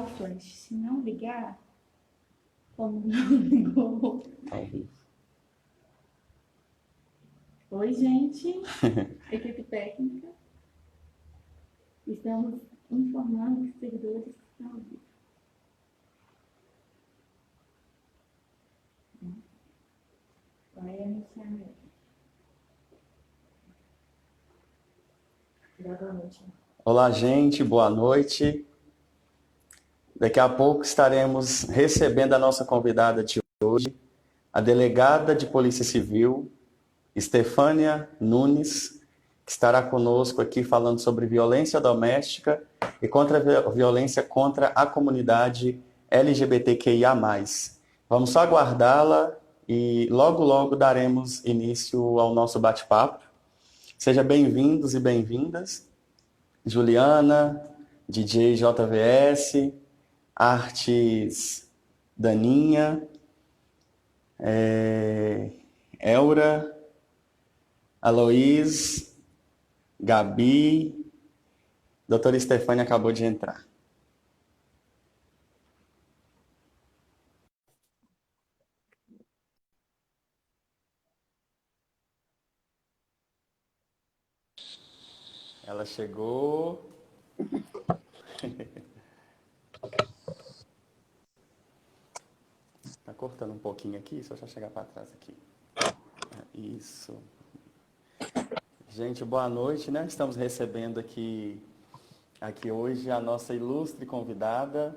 ligar o flash. Se não ligar, como não ligou. Oi, gente. Equipe técnica. Estamos informando que os servidores estão ao vivo. Vai anunciar mesmo. Boa noite. Olá, gente, boa noite. Daqui a pouco estaremos recebendo a nossa convidada de hoje, a delegada de Polícia Civil, Estefânia Nunes, que estará conosco aqui falando sobre violência doméstica e contra a violência contra a comunidade LGBTQIA+. Vamos só aguardá-la e logo, logo daremos início ao nosso bate-papo. Sejam bem-vindos e bem-vindas. Juliana, DJ JVS, Artes Daninha, Elra, Aloís, Gabi, doutora Estefânia acabou de entrar. Ela chegou. Tá cortando um pouquinho aqui, só chegar para trás aqui. Isso. Gente, boa noite, né? Estamos recebendo aqui hoje a nossa ilustre convidada.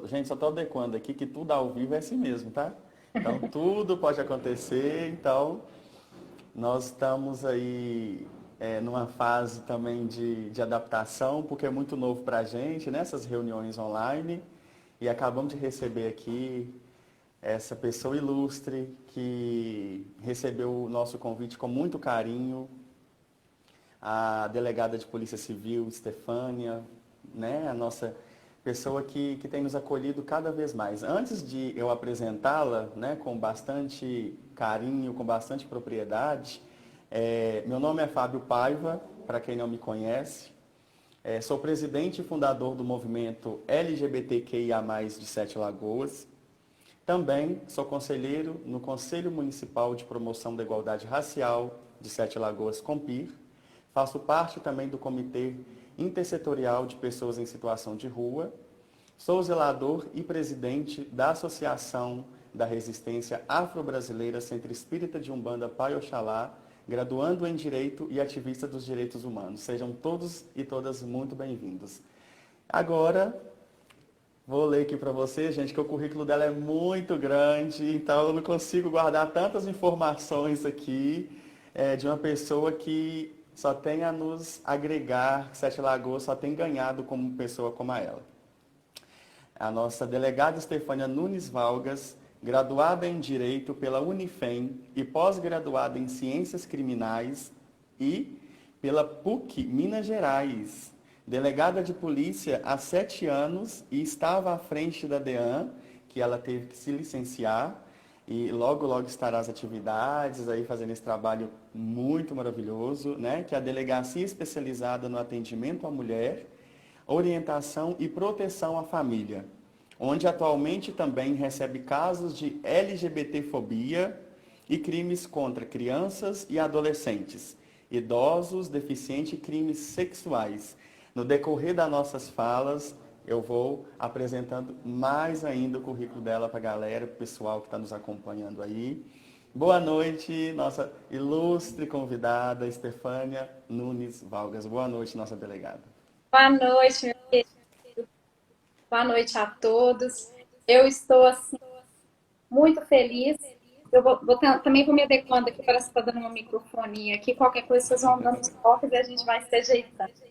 Gente, só estou adequando aqui que tudo ao vivo é assim mesmo, tá? Então, tudo pode acontecer. Então, nós estamos aí numa fase também de adaptação, porque é muito novo para a gente, nessas reuniões online. E acabamos de receber aqui essa pessoa ilustre que recebeu o nosso convite com muito carinho, a delegada de Polícia Civil, Estefânia, né? A nossa pessoa que tem nos acolhido cada vez mais. Antes de eu apresentá-la, né, com bastante carinho, com bastante propriedade, meu nome é Fábio Paiva, para quem não me conhece. Sou presidente e fundador do movimento LGBTQIA+, de Sete Lagoas. Também sou conselheiro no Conselho Municipal de Promoção da Igualdade Racial de Sete Lagoas, COMPIR. Faço parte também do Comitê Intersetorial de Pessoas em Situação de Rua. Sou zelador e presidente da Associação da Resistência Afro-Brasileira Centro Espírita de Umbanda Pai Oxalá, graduando em Direito e ativista dos direitos humanos. Sejam todos e todas muito bem-vindos. Agora, vou ler aqui para você, gente, que o currículo dela é muito grande, então eu não consigo guardar tantas informações aqui de uma pessoa que só tem a nos agregar, Sete Lagoas só tem ganhado como pessoa como ela. A nossa delegada Estefânia Nunes Valgas, graduada em Direito pela Unifem e pós-graduada em Ciências Criminais e pela PUC Minas Gerais. Delegada de polícia há 7 anos e estava à frente da DEAN, que ela teve que se licenciar, e logo, logo estará as atividades aí fazendo esse trabalho muito maravilhoso, né? Que é a delegacia especializada no atendimento à mulher, orientação e proteção à família, onde atualmente também recebe casos de LGBTfobia e crimes contra crianças e adolescentes, idosos, deficientes e crimes sexuais. No decorrer das nossas falas, eu vou apresentando mais ainda o currículo dela para a galera, para o pessoal que está nos acompanhando aí. Boa noite, nossa ilustre convidada, Estefânia Nunes Valgas. Boa noite, nossa delegada. Boa noite, meu querido. Boa noite a todos. Eu estou assim, muito feliz. Eu também vou me adequando aqui, parece que está dando uma microfonia aqui. Qualquer coisa, vocês vão dando os toques e a gente vai se ajeitando.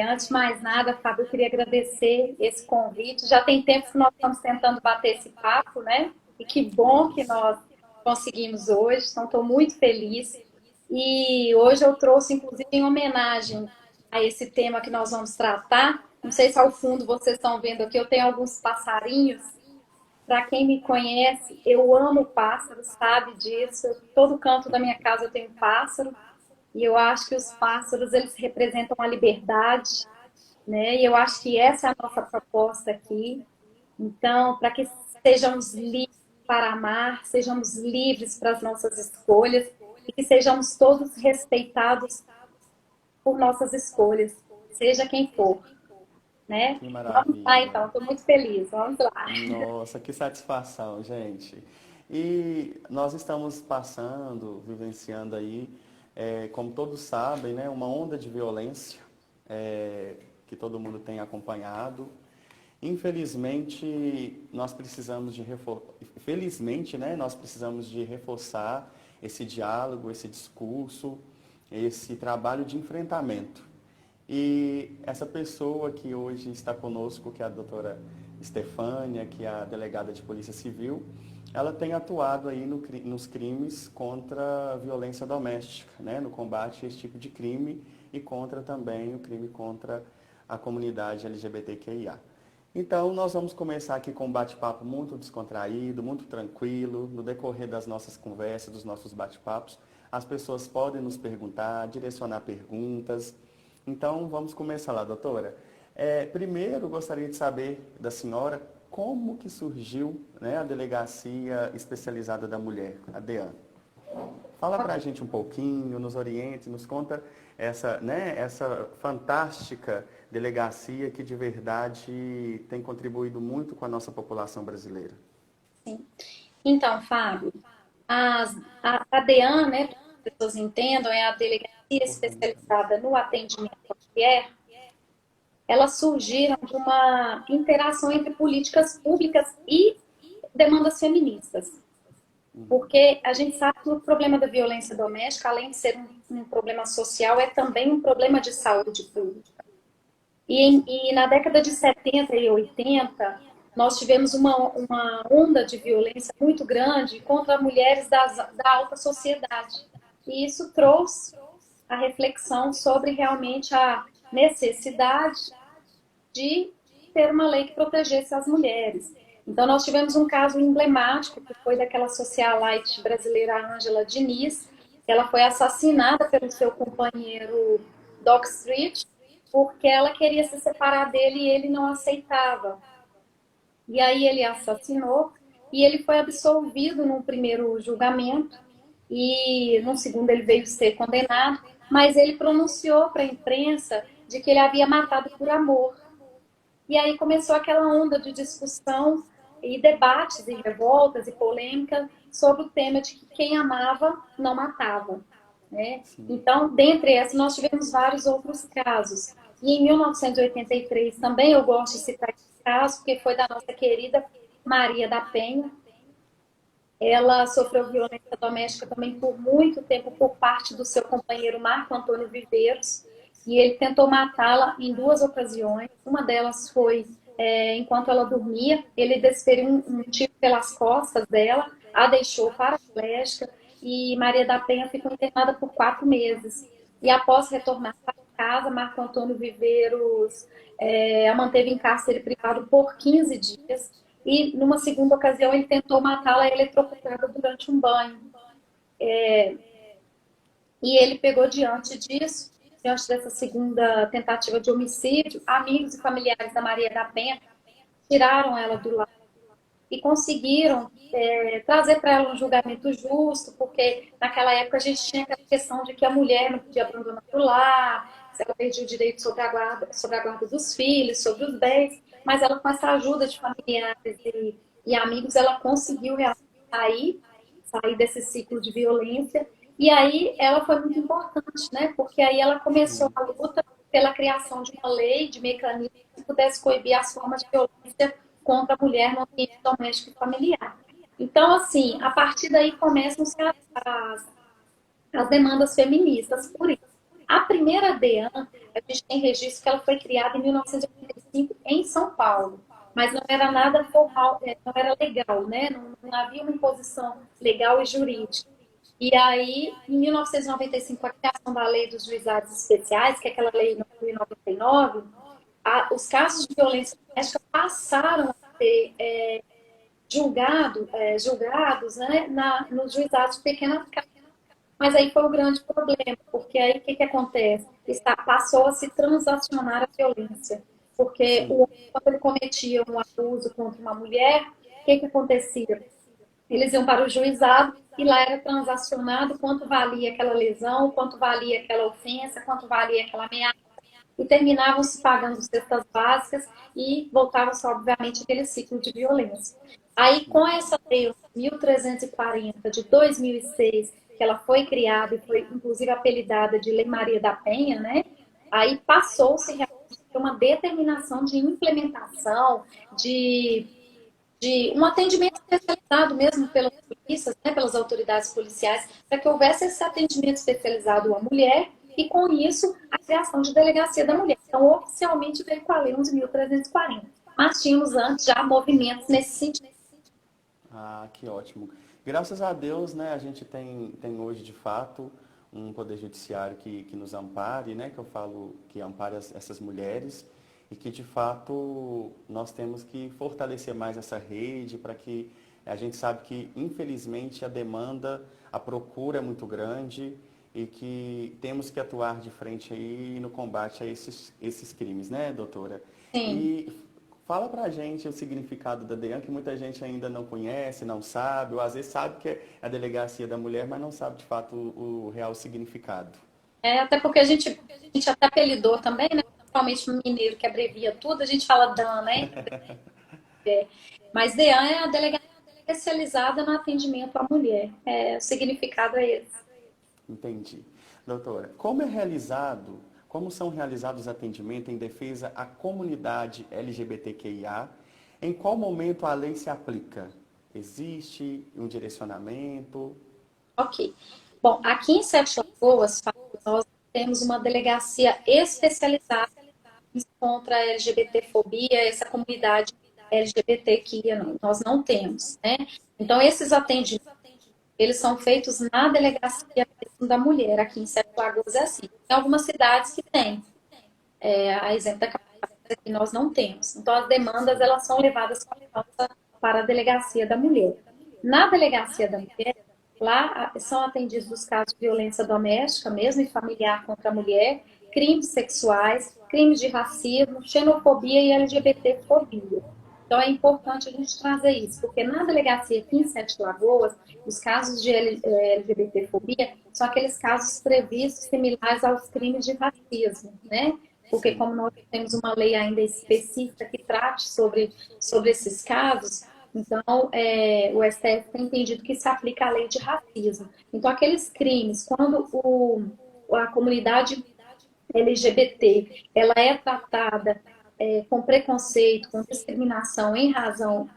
Antes de mais nada, Fábio, eu queria agradecer esse convite. Já tem tempo que nós estamos tentando bater esse papo, né? E que bom que nós conseguimos hoje. Então, estou muito feliz. E hoje eu trouxe, inclusive, em homenagem a esse tema que nós vamos tratar. Não sei se ao fundo vocês estão vendo aqui, eu tenho alguns passarinhos. Para quem me conhece, eu amo pássaros, sabe disso. Todo canto da minha casa eu tenho pássaro. E eu acho que os pássaros, eles representam a liberdade. né? E eu acho que essa é a nossa proposta aqui. Então, para que sejamos livres para amar, sejamos livres para as nossas escolhas e que sejamos todos respeitados por nossas escolhas, seja quem for, né? Que Vamos lá, maravilha. então. Estou muito feliz. Vamos lá. Nossa, que satisfação, gente. E nós estamos passando, vivenciando aí, como todos sabem, né, uma onda de violência que todo mundo tem acompanhado. Infelizmente, nós precisamos de felizmente, né, nós precisamos de reforçar esse diálogo, esse discurso, esse trabalho de enfrentamento. E essa pessoa que hoje está conosco, que é a doutora Estefânia, que é a delegada de Polícia Civil, ela tem atuado aí nos crimes contra a violência doméstica, né? No combate a esse tipo de crime e contra também o crime contra a comunidade LGBTQIA. Então, nós vamos começar aqui com um bate-papo muito descontraído, muito tranquilo. No decorrer das nossas conversas, dos nossos bate-papos, as pessoas podem nos perguntar, direcionar perguntas. Então, vamos começar lá, doutora. Primeiro, gostaria de saber da senhora como que surgiu, né, a Delegacia Especializada da Mulher, a DEAN. Fala para a gente um pouquinho, nos oriente, nos conta essa fantástica delegacia que de verdade tem contribuído muito com a nossa população brasileira. Sim. Então, Fábio, a DEAN, né, para que as pessoas entendam, é a Delegacia Especializada no Atendimento à Mulher. Elas surgiram de uma interação entre políticas públicas e demandas feministas. Porque a gente sabe que o problema da violência doméstica, além de ser um problema social, é também um problema de saúde pública. E na década de 70 e 80, nós tivemos uma onda de violência muito grande contra mulheres da alta sociedade. E isso trouxe a reflexão sobre realmente a necessidade de ter uma lei que protegesse as mulheres. Então, nós tivemos um caso emblemático, que foi daquela socialite brasileira Ângela Diniz. Ela foi assassinada pelo seu companheiro Doc Street, porque ela queria se separar dele e ele não aceitava. E aí ele assassinou e ele foi absolvido no primeiro julgamento e no segundo ele veio ser condenado, mas ele pronunciou para a imprensa de que ele havia matado por amor. E aí começou aquela onda de discussão e debates e revoltas e polêmica sobre o tema de que quem amava não matava, né? Então, dentre esses, nós tivemos vários outros casos. E em 1983 também eu gosto de citar esse caso, porque foi da nossa querida Maria da Penha. Ela sofreu violência doméstica também por muito tempo por parte do seu companheiro Marco Antônio Viveiros, e ele tentou matá-la em duas ocasiões. Uma delas foi enquanto ela dormia, ele desferiu um tiro pelas costas dela, a deixou paraplégica, e Maria da Penha ficou internada por 4 meses. E após retornar para casa, Marco Antônio Viveiros a manteve em cárcere privado por 15 dias, e numa segunda ocasião ele tentou matá-la eletrocutada durante um banho. E ele pegou diante dessa segunda tentativa de homicídio, amigos e familiares da Maria da Penha tiraram ela do lar e conseguiram trazer para ela um julgamento justo, porque naquela época a gente tinha aquela questão de que a mulher não podia abandonar o lar, se ela perdia o direito sobre a guarda dos filhos, sobre os bens, mas ela, com essa ajuda de familiares e amigos, ela conseguiu sair desse ciclo de violência. E aí ela foi muito importante, né? Porque aí ela começou a luta pela criação de uma lei, de mecanismo que pudesse coibir as formas de violência contra a mulher no ambiente doméstico e familiar. Então, assim, a partir daí começam-se as demandas feministas por isso. A primeira DEAN, a gente tem registro que ela foi criada em 1985 em São Paulo, mas não era nada formal, não era legal, né? Não havia uma imposição legal e jurídica. E aí, em 1995, a criação da Lei dos Juizados Especiais, que é aquela lei de 99, os casos de violência doméstica passaram a ser julgados, né, nos juizados de pequena escala. Mas aí foi o grande problema, porque aí o que que acontece? Passou a se transacionar a violência. Porque o Sim. homem, quando ele cometia um abuso contra uma mulher, o que que acontecia? Eles iam para o juizado e lá era transacionado quanto valia aquela lesão, quanto valia aquela ofensa, quanto valia aquela ameaça, e terminavam se pagando cestas básicas e voltava-se, obviamente, aquele ciclo de violência. Aí, com essa lei 1340 de 2006, que ela foi criada e foi, inclusive, apelidada de Lei Maria da Penha, né? Aí passou-se realmente a ter uma determinação de implementação, de um atendimento especializado mesmo pelas polícias, né, pelas autoridades policiais, para que houvesse esse atendimento especializado à mulher e, com isso, a criação de delegacia da mulher. Então, oficialmente, veio com a Lei 11.340. Mas tínhamos antes já movimentos nesse sentido. Ah, que ótimo. Graças a Deus, né, a gente tem hoje, de fato, um poder judiciário que nos ampare, né, que eu falo que ampare essas mulheres e que, de fato, nós temos que fortalecer mais essa rede para que a gente sabe que, infelizmente, a demanda, a procura é muito grande e que temos que atuar de frente aí no combate a esses crimes, né, doutora? Sim. E fala pra gente o significado da DEAN, que muita gente ainda não conhece, não sabe, ou às vezes sabe que é a Delegacia da Mulher, mas não sabe de fato o real significado. Até porque a gente até apelidou também, né? Principalmente no mineiro, que abrevia tudo, a gente fala DAN, né? Mas DEAN é a delegacia especializada no atendimento à mulher. O significado é esse. Entendi. Doutora, como são realizados os atendimentos em defesa à comunidade LGBTQIA? Em qual momento a lei se aplica? Existe um direcionamento? Ok. Bom, aqui em Sete Lagoas, nós temos uma delegacia especializada contra a LGBTfobia, essa comunidade LGBTQIA, nós não temos, né? Então, esses atendimentos, eles são feitos na delegacia da mulher, aqui em Sete Lagoas é assim. Tem algumas cidades que têm, a exemplo da capital, que nós não temos. Então, as demandas, elas são levadas para a delegacia da mulher. Na delegacia da mulher, lá são atendidos os casos de violência doméstica, mesmo e familiar contra a mulher, crimes sexuais, crimes de racismo, xenofobia e LGBTfobia. Então é importante a gente trazer isso, porque na delegacia aqui em Sete Lagoas, os casos de LGBTfobia são aqueles casos previstos similares aos crimes de racismo, né? Porque Sim. como nós temos uma lei ainda específica que trate sobre esses casos, então, o STF tem entendido que se aplica a lei de racismo. Então, aqueles crimes, quando a comunidade LGBT ela é tratada com preconceito, com discriminação em razão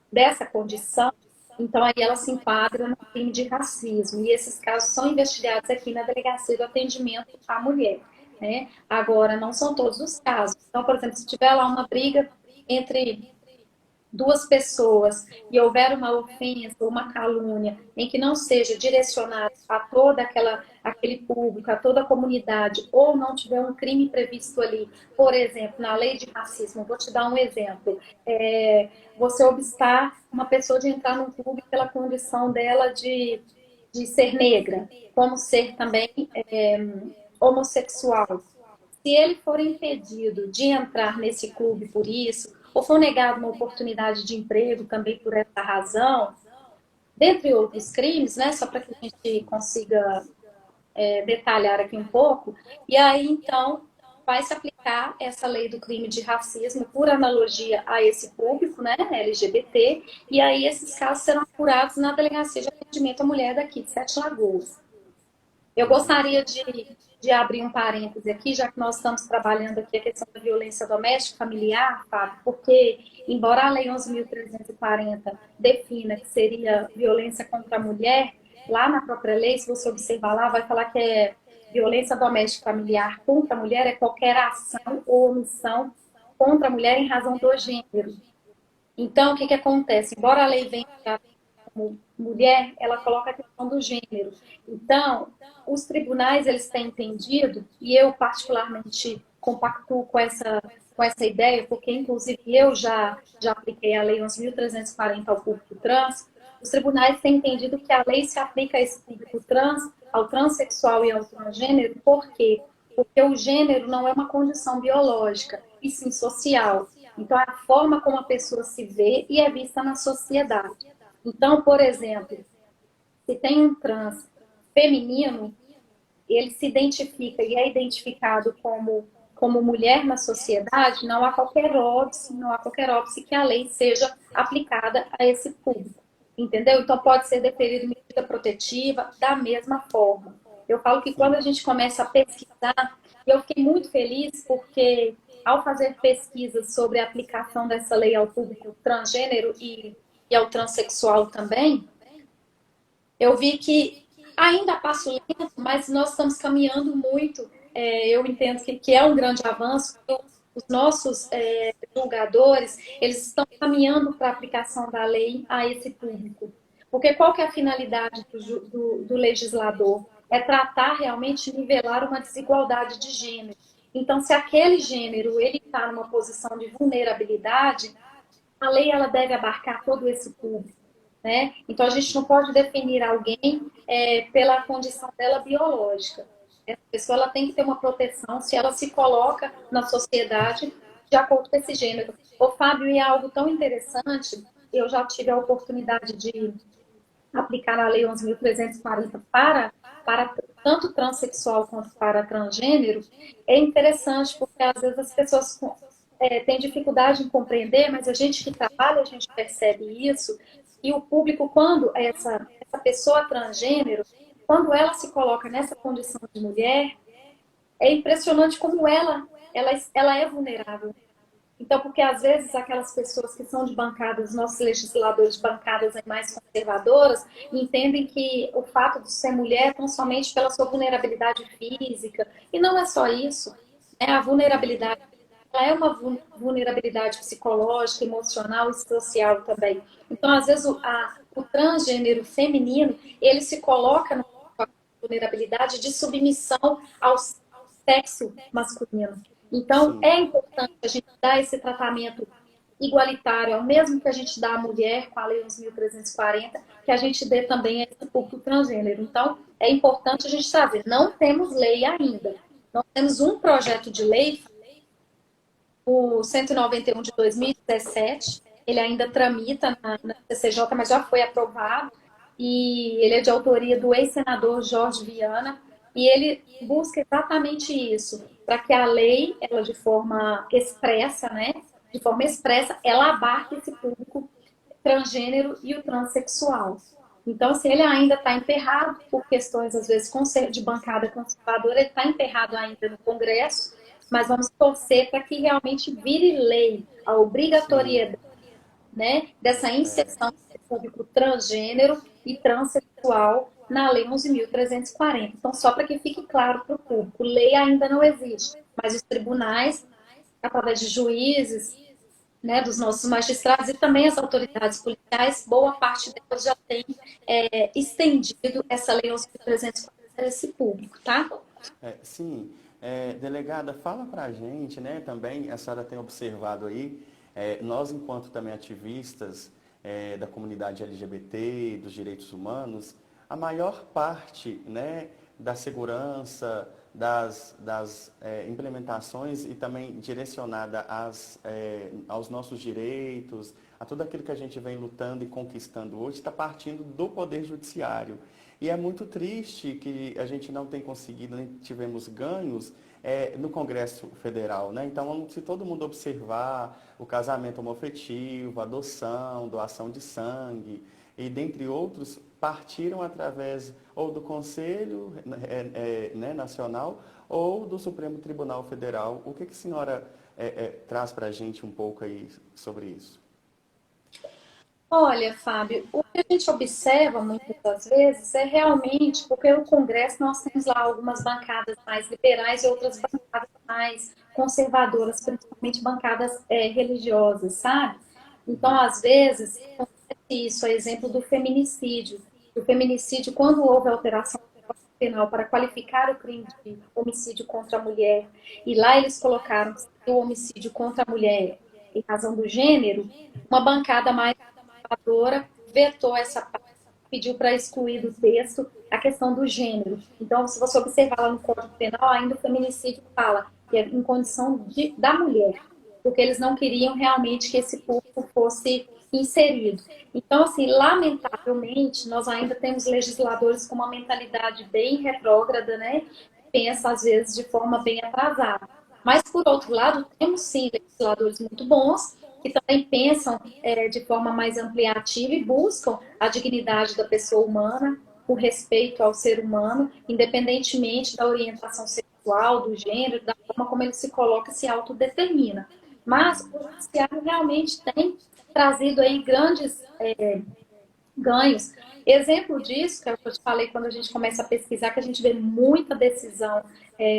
dessa condição, então aí ela se enquadra no crime de racismo. E esses casos são investigados aqui na Delegacia do Atendimento à Mulher. Né? Agora, não são todos os casos. Então, por exemplo, se tiver lá uma briga entre duas pessoas e houver uma ofensa ou uma calúnia em que não seja direcionado a aquele público, a toda a comunidade, ou não tiver um crime previsto ali, por exemplo, na lei de racismo, vou te dar um exemplo, você obstar uma pessoa de entrar num clube pela condição dela de ser negra, como ser também homossexual. Se ele for impedido de entrar nesse clube por isso, ou for negado uma oportunidade de emprego também por essa razão, dentre outros crimes, né, só para que a gente consiga detalhar aqui um pouco, e aí então vai se aplicar essa lei do crime de racismo por analogia a esse público, né, LGBT, e aí esses casos serão apurados na Delegacia de Atendimento à Mulher daqui de Sete Lagoas. Eu Entendi. gostaria de abrir um parêntese aqui, já que nós estamos trabalhando aqui a questão da violência doméstica familiar, Fábio, porque, embora a Lei 11.340 defina que seria violência contra a mulher, lá na própria lei, se você observar lá, vai falar que é violência doméstica familiar contra a mulher é qualquer ação ou omissão contra a mulher em razão do gênero. Então, o que acontece? Embora a lei venha como mulher, ela coloca a questão do gênero. Então, os tribunais, eles têm entendido, e eu particularmente compactuo com essa ideia, porque inclusive eu já apliquei a lei 11.340 ao público trans, os tribunais têm entendido que a lei se aplica a esse público trans ao transexual e ao transgênero, por quê? Porque o gênero não é uma condição biológica, e sim social. Então, é a forma como a pessoa se vê e é vista na sociedade. Então, por exemplo, se tem um trans feminino, ele se identifica e é identificado como mulher na sociedade, não há qualquer óbice que a lei seja aplicada a esse público. Entendeu? Então pode ser deferido medida protetiva da mesma forma. Eu falo que quando a gente começa a pesquisar, e eu fiquei muito feliz porque ao fazer pesquisas sobre a aplicação dessa lei ao público transgênero e ao transexual também, eu vi que ainda a passo lento, mas nós estamos caminhando muito. Eu entendo que é um grande avanço. Os nossos julgadores, eles estão caminhando para a aplicação da lei a esse público. Porque qual que é a finalidade do legislador? É tratar realmente de nivelar uma desigualdade de gênero. Então, se aquele gênero ele está numa posição de vulnerabilidade, a lei ela deve abarcar todo esse público. Né? Então, a gente não pode definir alguém pela condição dela biológica. Essa pessoa ela tem que ter uma proteção se ela se coloca na sociedade de acordo com esse gênero. Ô, Fábio, e é algo tão interessante, eu já tive a oportunidade de aplicar a Lei 11.340 para tanto transexual quanto para transgênero. É interessante porque, às vezes, as pessoas têm dificuldade em compreender, mas a gente que trabalha, a gente percebe isso. E o público, quando essa pessoa transgênero, quando ela se coloca nessa condição de mulher, é impressionante como ela é vulnerável. Então, porque às vezes aquelas pessoas que são de bancadas, nossos legisladores de bancadas mais conservadoras, entendem que o fato de ser mulher é tão somente pela sua vulnerabilidade física. E não é só isso. A vulnerabilidade ela é uma vulnerabilidade psicológica, emocional e social também. Então, às vezes, o transgênero feminino, ele se coloca numa vulnerabilidade de submissão ao sexo masculino. Então, é importante a gente dar esse tratamento igualitário, ao mesmo que a gente dá à mulher com a Lei 11.340, que a gente dê também a esse público transgênero. Então, é importante a gente trazer. Não temos lei ainda. Nós temos um projeto de lei, o 191 de 2017, ele ainda tramita na CCJ, mas já foi aprovado, e ele é de autoria do ex-senador Jorge Viana, e ele busca exatamente isso, para que a lei, ela de forma expressa, né, de forma expressa, ela abarque esse público transgênero e o transexual. Então, assim, ele ainda está emperrado por questões, às vezes, de bancada conservadora, ele está emperrado ainda no Congresso, mas vamos torcer para que realmente vire lei a obrigatoriedade, né, dessa inserção do público transgênero e transexual na Lei 11.340. Então, só para que fique claro para o público, lei ainda não existe, mas os tribunais, através de juízes, né, dos nossos magistrados e também as autoridades policiais, boa parte delas já tem estendido essa Lei 11.340 para esse público, tá? Sim. Delegada, fala para a gente, né, também, a senhora tem observado aí, nós enquanto também ativistas da comunidade LGBT, dos direitos humanos, a maior parte, né, da segurança, das implementações e também direcionada aos nossos direitos, a tudo aquilo que a gente vem lutando e conquistando hoje, está partindo do Poder Judiciário. E é muito triste que a gente não tem conseguido, nem tivemos ganhos no Congresso Federal, né? Então, se todo mundo observar o casamento homoafetivo, adoção, doação de sangue e dentre outros, partiram através ou do Conselho Nacional ou do Supremo Tribunal Federal. O que a senhora traz para a gente um pouco aí sobre isso? Olha, Fábio, o que a gente observa muitas das vezes é realmente porque no Congresso nós temos lá algumas bancadas mais liberais e outras bancadas mais conservadoras, principalmente bancadas religiosas, sabe? Então, às vezes, acontece isso, é exemplo do feminicídio. O feminicídio, quando houve alteração do Código Penal para qualificar o crime de homicídio contra a mulher, e lá eles colocaram que o homicídio contra a mulher em razão do gênero, uma bancada mais conservadora vetou essa parte, pediu para excluir do texto a questão do gênero. Então, se você observar lá no Código Penal, ainda o feminicídio fala que é em condição da mulher, porque eles não queriam realmente que esse público fosse inserido. Então, assim, lamentavelmente, nós ainda temos legisladores com uma mentalidade bem retrógrada, né? Pensa, às vezes, de forma bem atrasada. Mas, por outro lado, temos sim legisladores muito bons que também pensam de forma mais ampliativa e buscam a dignidade da pessoa humana, o respeito ao ser humano, independentemente da orientação sexual, do gênero, da forma como ele se coloca, se autodetermina. Mas o judiciário realmente tem trazido aí grandes ganhos. Exemplo disso, que é o que eu te falei quando a gente começa a pesquisar, que a gente vê muita decisão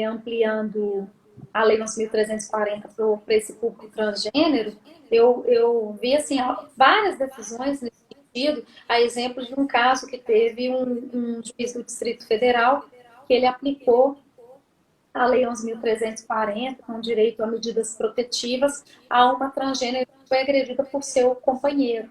ampliando a Lei 9.340 para esse público transgênero, eu vi assim, várias decisões nesse sentido, a exemplo de um caso que teve um juiz do Distrito Federal que ele aplicou a Lei 11.340, com direito a medidas protetivas, a uma transgênero que foi agredida por seu companheiro.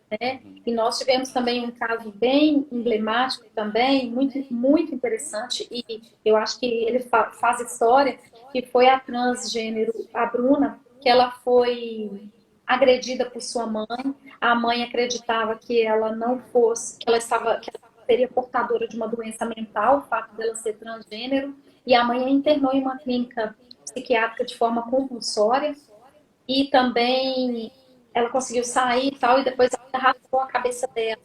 Né? E nós tivemos também um caso bem emblemático também, muito, muito interessante, e eu acho que ele faz história, que foi a transgênero, a Bruna, que ela foi agredida por sua mãe. A mãe acreditava que ela não fosse, que ela seria portadora de uma doença mental, o fato dela ser transgênero, e a mãe a internou em uma clínica psiquiátrica de forma compulsória, e também ela conseguiu sair e tal, e depois ela raspou a cabeça dela.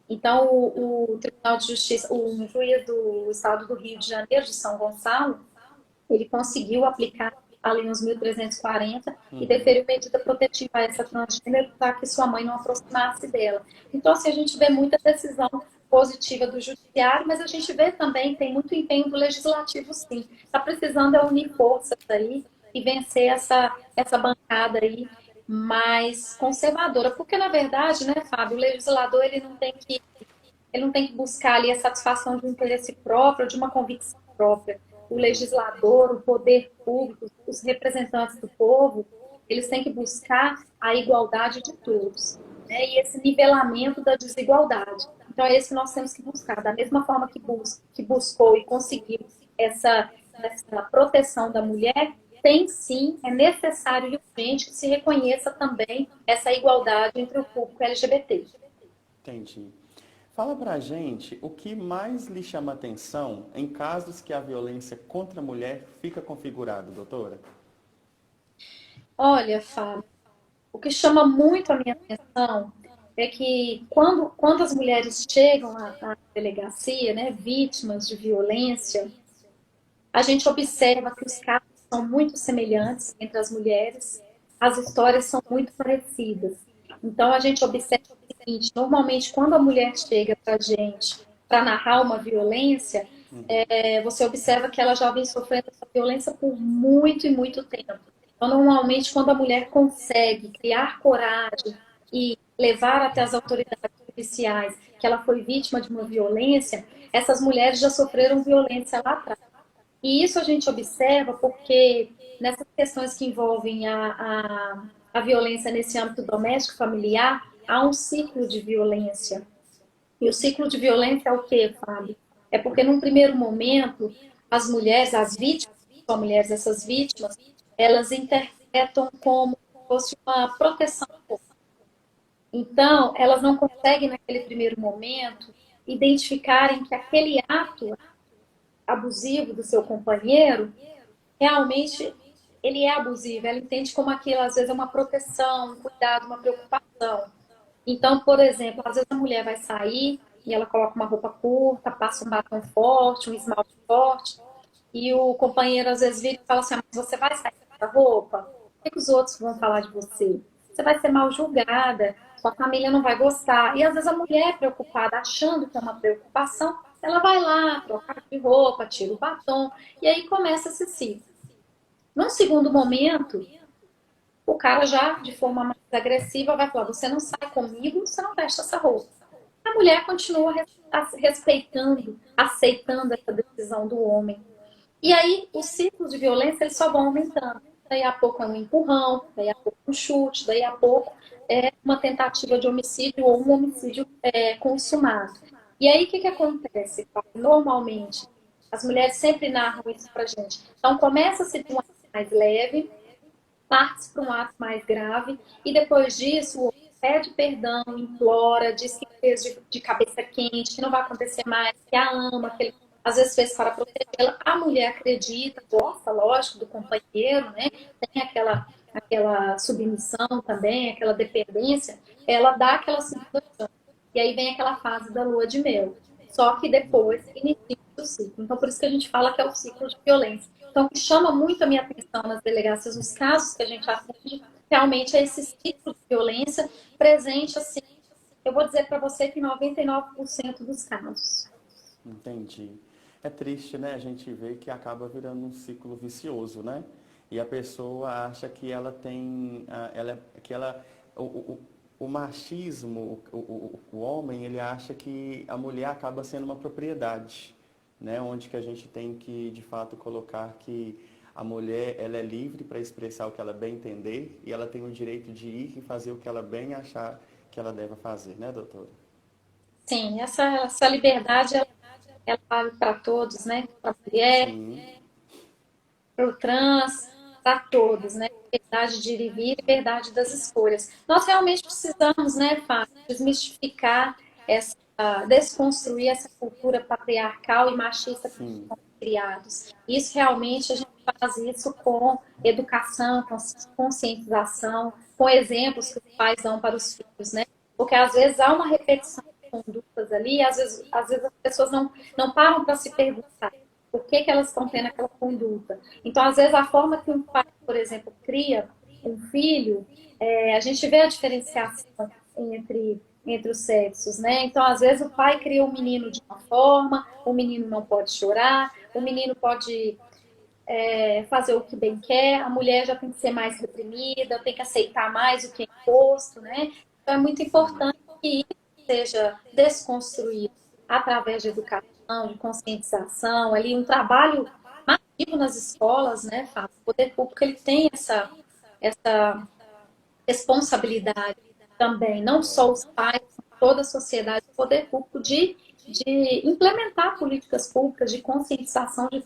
Então, o Tribunal de Justiça, o juiz do Estado do Rio de Janeiro, de São Gonçalo, ele conseguiu aplicar a Lei 11.340 e deferiu medida protetiva a essa transgênero para que sua mãe não aproximasse dela. Então, assim, a gente vê muita decisão positiva do judiciário, mas a gente vê também, tem muito empenho do legislativo, sim. Está precisando unir forças aí e vencer essa bancada aí mais conservadora. Porque, na verdade, né, Fábio, o legislador ele não tem que buscar ali a satisfação de um interesse próprio, de uma convicção própria. O legislador, o poder público, os representantes do povo, eles têm que buscar a igualdade de todos, né? E esse nivelamento da desigualdade. Então, é esse que nós temos que buscar. Da mesma forma que buscou e conseguiu essa proteção da mulher, tem sim, é necessário e urgente que se reconheça também essa igualdade entre o público LGBT. Entendi. Fala pra gente o que mais lhe chama atenção em casos que a violência contra a mulher fica configurada, doutora? Olha, Fábio, o que chama muito a minha atenção é que quando as mulheres chegam à delegacia, né, vítimas de violência, a gente observa que os casos são muito semelhantes entre as mulheres, as histórias são muito parecidas. Então, a gente observa o seguinte: normalmente, quando a mulher chega para a gente para narrar uma violência, você observa que ela já vem sofrendo essa violência por muito e muito tempo. Então, normalmente, quando a mulher consegue criar coragem e levar até as autoridades policiais que ela foi vítima de uma violência, essas mulheres já sofreram violência lá atrás. E isso a gente observa porque nessas questões que envolvem a violência nesse âmbito doméstico, familiar, há um ciclo de violência. E o ciclo de violência é o quê, Fábio? É porque num primeiro momento, as mulheres, as vítimas, são mulheres, essas vítimas, elas interpretam como se fosse uma proteção. Então, elas não conseguem, naquele primeiro momento, identificarem que aquele ato abusivo do seu companheiro, realmente ele é abusivo. Ela entende como aquilo, às vezes, é uma proteção, um cuidado, uma preocupação. Então, por exemplo, às vezes a mulher vai sair e ela coloca uma roupa curta, passa um batom forte, um esmalte forte, e o companheiro às vezes vira e fala assim: mas você vai sair com essa roupa? O que os outros vão falar de você? Você vai ser mal julgada, sua família não vai gostar. E às vezes a mulher preocupada, achando que é uma preocupação, ela vai lá, troca de roupa, tira o batom, e aí começa esse ciclo. Num segundo momento, o cara já, de forma mais agressiva, vai falar: você não sai comigo, você não veste essa roupa. A mulher continua respeitando, aceitando essa decisão do homem. E aí, os ciclos de violência, eles só vão aumentando. Daí a pouco é um empurrão, daí a pouco um chute, daí a pouco é uma tentativa de homicídio ou um homicídio consumado. E aí, o que que acontece, Paulo? Normalmente, as mulheres sempre narram isso pra gente. Então, começa-se de um ato mais leve, parte para um ato mais grave, e depois disso, o outro pede perdão, implora, diz que fez de cabeça quente, que não vai acontecer mais, que a ama, que ele às vezes fez para protegê-la. A mulher acredita, gosta, lógico, do companheiro, né? Tem aquela submissão também, aquela dependência, ela dá aquela segunda chance. E aí vem aquela fase da lua de mel. Só que depois inicia o ciclo. Então, por isso que a gente fala que é o ciclo de violência. Então, o que chama muito a minha atenção nas delegacias, nos casos que a gente atende, realmente é esse ciclo de violência presente, assim, eu vou dizer para você que 99% dos casos. Entendi. É triste, né? A gente vê que acaba virando um ciclo vicioso, né? E a pessoa acha que ela tem, o machismo, o homem, ele acha que a mulher acaba sendo uma propriedade, né? Onde que a gente tem que, de fato, colocar que a mulher, ela é livre para expressar o que ela bem entender e ela tem o direito de ir e fazer o que ela bem achar que ela deve fazer, né, doutora? Sim, essa liberdade, ela vale para todos, né? Para a mulher, Sim, para o trans, para todos, né? Liberdade de ir e vir, liberdade das escolhas. Nós realmente precisamos, né, Fábio, desmistificar essa, desconstruir essa cultura patriarcal e machista que sim. fomos criados. Isso realmente a gente faz isso com educação, com conscientização, com exemplos que os pais dão para os filhos, né? Porque às vezes há uma repetição de condutas ali, e às vezes as pessoas não param para se perguntar por que elas estão tendo aquela conduta. Então, às vezes, a forma que um pai, por exemplo, cria um filho, a gente vê a diferenciação entre os sexos, né? Então, às vezes, o pai cria um menino de uma forma, o menino não pode chorar, o menino pode fazer o que bem quer, a mulher já tem que ser mais reprimida, tem que aceitar mais o que é imposto, né? Então, é muito importante que isso seja desconstruído através de educação, de conscientização, ali um trabalho ativo nas escolas, né, Fábio? O poder público ele tem essa responsabilidade também, não só os pais, toda a sociedade, o poder público de implementar políticas públicas de conscientização de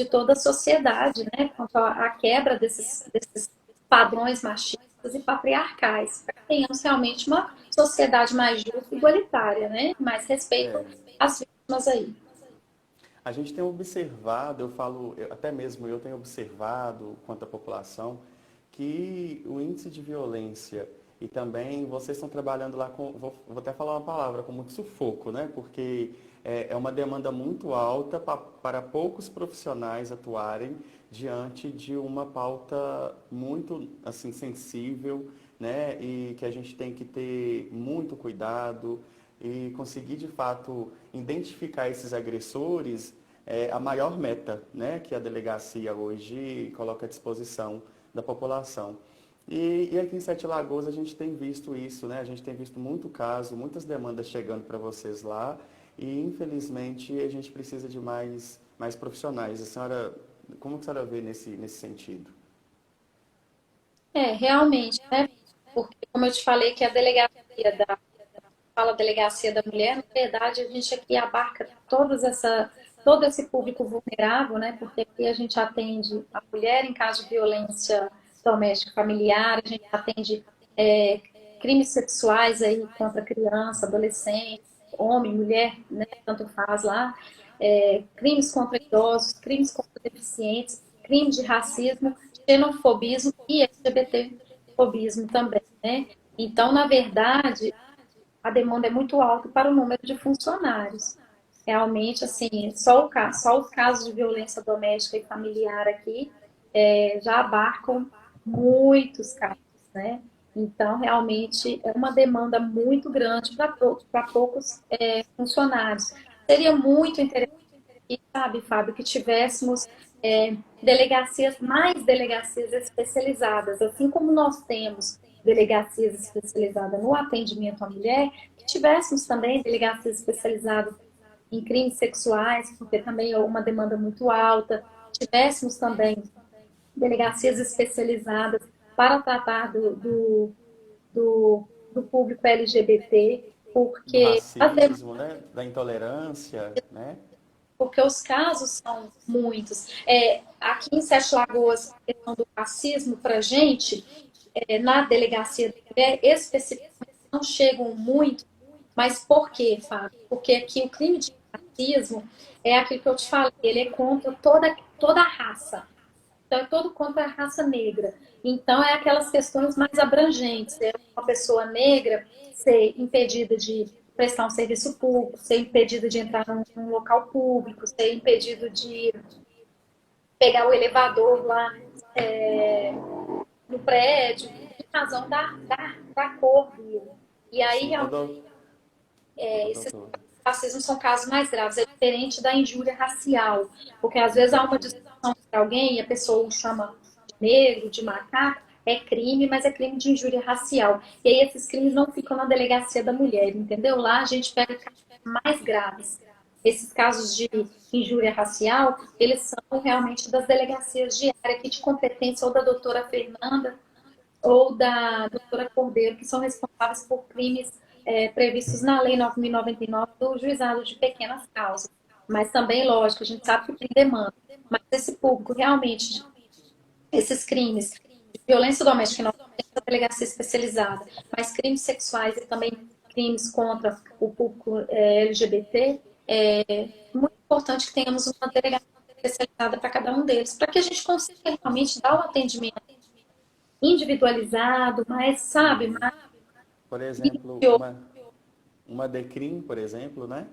toda a sociedade, né, quanto à quebra desses padrões machistas e patriarcais, para que tenhamos realmente uma sociedade mais justa e igualitária, né, mais respeito É. às vítimas aí. A gente tem observado, até mesmo eu tenho observado quanto à população, que o índice de violência e também vocês estão trabalhando lá com, vou até falar uma palavra, com muito sufoco, né? Porque é uma demanda muito alta para poucos profissionais atuarem diante de uma pauta muito assim sensível, né? E que a gente tem que ter muito cuidado e conseguir de fato identificar esses agressores é a maior meta, né, que a delegacia hoje coloca à disposição da população. E aqui em Sete Lagoas a gente tem visto isso, né? A gente tem visto muito caso, muitas demandas chegando para vocês lá e infelizmente a gente precisa de mais profissionais. A senhora, como que a senhora vê nesse sentido? Realmente, né? Porque, como eu te falei, que a delegacia da mulher, na verdade, a gente aqui abarca todo esse público vulnerável, né? Porque aqui a gente atende a mulher em caso de violência doméstica familiar, a gente atende é, crimes sexuais aí contra criança, adolescente, homem, mulher, né? Tanto faz lá, crimes contra idosos, crimes contra deficientes, crimes de racismo, xenofobismo e LGBTfobismo também, né? Então, na verdade, a demanda é muito alta para o número de funcionários. Realmente, assim, só os casos de violência doméstica e familiar aqui já abarcam muitos casos, né? Então, realmente, é uma demanda muito grande para poucos funcionários. Seria muito interessante, sabe, Fábio, que tivéssemos mais delegacias especializadas, assim como nós temos delegacias especializadas no atendimento à mulher, que tivéssemos também delegacias especializadas em crimes sexuais, porque também é uma demanda muito alta, tivéssemos também delegacias especializadas para tratar do público LGBT, do porque racismo, né? Da intolerância, né? porque os casos são muitos. Aqui em Sete Lagoas, a questão do racismo, para a gente, na delegacia da mulher, especificamente, não chegam muito, mas por quê, Fábio? Porque aqui o crime de racismo é aquilo que eu te falei, ele é contra toda a raça. Então, é todo contra a raça negra. Então, é aquelas questões mais abrangentes. É uma pessoa negra ser impedida de prestar um serviço público, ser impedida de entrar num local público, ser impedido de pegar o elevador lá no prédio, em razão da cor dele. E aí, Sim, realmente, ô, esses doutor. racismo são casos mais graves. É diferente da injúria racial, porque às vezes há uma Entendi. discussão entre alguém e a pessoa o chama de negro, de macaco, é crime, mas é crime de injúria racial. E aí esses crimes não ficam na delegacia da mulher, entendeu? Lá a gente pega casos mais graves. Esses casos de injúria racial, eles são realmente das delegacias de área aqui de competência ou da doutora Fernanda ou da doutora Cordeiro, que são responsáveis por crimes previstos na Lei 9.099 do Juizado de Pequenas Causas. Mas também, lógico, a gente sabe que tem demanda. Mas esse público, realmente, esses crimes de violência doméstica, nós temos a delegacia especializada, mas crimes sexuais e também crimes contra o público LGBT, é muito importante que tenhamos uma delegacia especializada para cada um deles, para que a gente consiga realmente dar o atendimento individualizado, mas, sabe, mais Por exemplo, minucioso. uma DECRIM, por exemplo, né?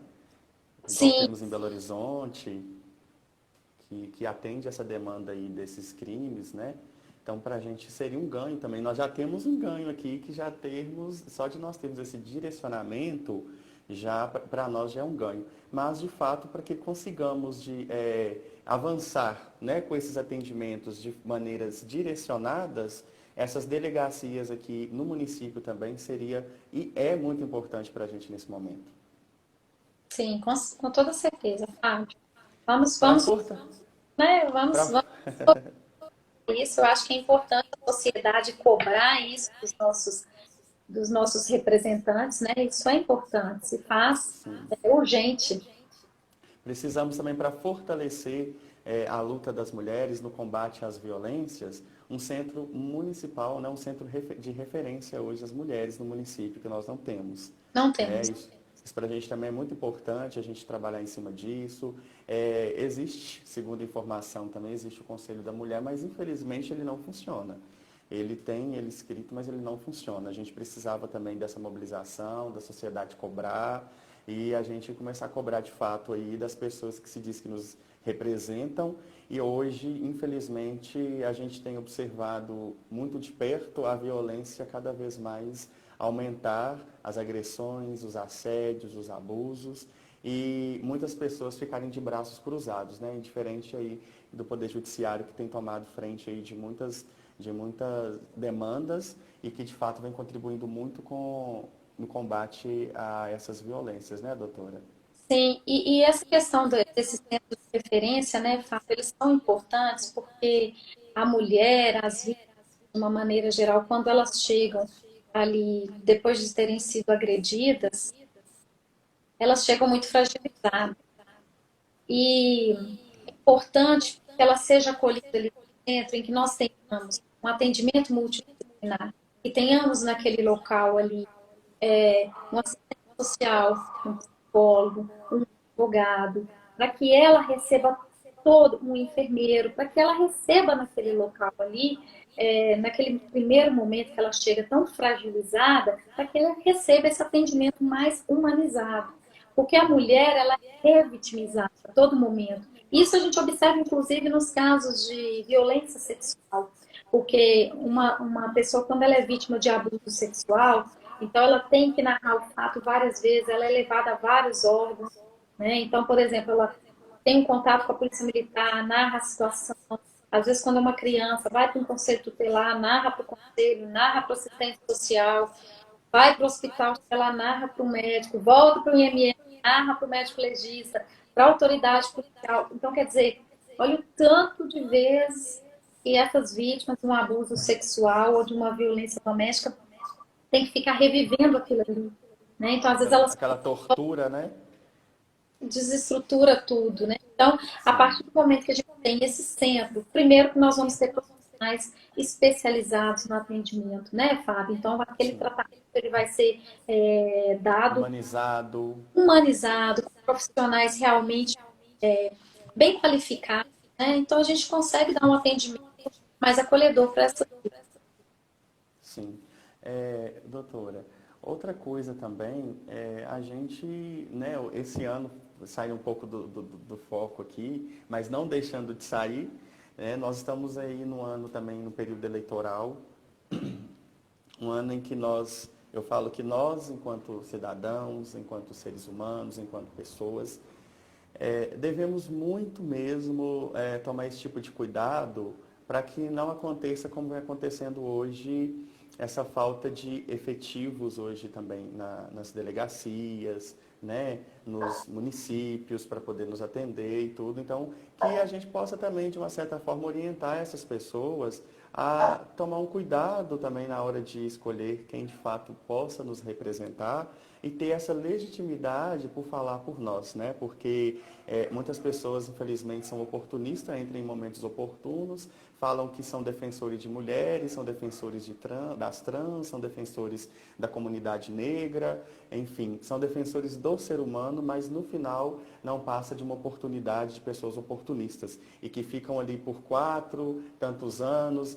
Igual Sim, temos em Belo Horizonte, que atende essa demanda aí desses crimes, né? Então, para a gente seria um ganho também. Nós já temos um ganho aqui, que já termos, só de nós termos esse direcionamento, já para nós já é um ganho. Mas, de fato, para que consigamos avançar, né, com esses atendimentos de maneiras direcionadas, essas delegacias aqui no município também seria e é muito importante para a gente nesse momento. sim, com toda certeza, Fábio. Vamos, Para vamos, forta, né? Vamos isso. Eu acho que é importante a sociedade cobrar isso dos nossos representantes, né? Isso é importante, se faz, é urgente. precisamos também, para fortalecer a luta das mulheres no combate às violências, um centro municipal, né, um centro de referência hoje às mulheres no município, que nós não temos. Não Né? temos. Isso para a gente também é muito importante, a gente trabalhar em cima disso. Existe, segundo informação, também existe o Conselho da Mulher, mas infelizmente ele não funciona. Ele escrito, mas ele não funciona. A gente precisava também dessa mobilização, da sociedade cobrar e a gente começar a cobrar de fato aí das pessoas que se diz que nos representam. E hoje, infelizmente, a gente tem observado muito de perto a violência cada vez mais aumentar, as agressões, os assédios, os abusos e muitas pessoas ficarem de braços cruzados, né? Indiferente aí do Poder Judiciário que tem tomado frente aí de muitas demandas e que de fato vem contribuindo muito no combate a essas violências, né, doutora? Sim, e essa questão desses centros de referência, né, Fábio, eles são importantes porque a mulher, as vítimas, de uma maneira geral, quando elas chegam ali, depois de terem sido agredidas, elas chegam muito fragilizadas. E é importante que ela seja acolhida ali dentro, em que nós tenhamos um atendimento multidisciplinar, que tenhamos naquele local ali um assistente social, um psicólogo, um advogado, para que ela receba todo um enfermeiro, para que ela receba naquele local ali, naquele primeiro momento que ela chega tão fragilizada, para que ela receba esse atendimento mais humanizado. Porque a mulher, ela é revitimizada a todo momento. Isso a gente observa, inclusive, nos casos de violência sexual. Porque uma pessoa, quando ela é vítima de abuso sexual, então ela tem que narrar o fato várias vezes, ela é levada a vários órgãos, né? Então, por exemplo, ela tem um contato com a polícia militar, narra a situação. Às vezes, quando é uma criança, vai para um conselho tutelar, narra para o conselho, narra para o assistente social, vai para o hospital, ela narra para o médico, volta para o IML, narra para o médico legista, para a autoridade policial. Então, quer dizer, olha o tanto de vezes que essas vítimas de um abuso sexual ou de uma violência doméstica têm que ficar revivendo aquilo ali. né? Então, às vezes, elas Aquela tortura, né? desestrutura tudo, né? Então, a Sim, partir do momento que a gente tem esse centro, primeiro que nós vamos ter profissionais especializados no atendimento, né, Fábio? Então, aquele sim. tratamento ele vai ser dado Humanizado. humanizado, com profissionais realmente bem qualificados, né? Então, a gente consegue dar um atendimento mais acolhedor para essa. Sim. Doutora, outra coisa também, a gente, né, esse ano, sai um pouco do foco aqui, mas não deixando de sair, né, nós estamos aí no ano também, no período eleitoral, um ano em que eu falo que nós, enquanto cidadãos, enquanto seres humanos, enquanto pessoas, devemos muito mesmo tomar esse tipo de cuidado para que não aconteça como vem acontecendo hoje, essa falta de efetivos hoje também nas delegacias, né, nos municípios para poder nos atender e tudo. Então, que a gente possa também, de uma certa forma, orientar essas pessoas a tomar um cuidado também na hora de escolher quem de fato possa nos representar e ter essa legitimidade por falar por nós, né? Porque muitas pessoas, infelizmente, são oportunistas, entram em momentos oportunos, falam que são defensores de mulheres, são defensores das trans, são defensores da comunidade negra, enfim, são defensores do ser humano, mas no final não passa de uma oportunidade de pessoas oportunistas e que ficam ali por tantos anos,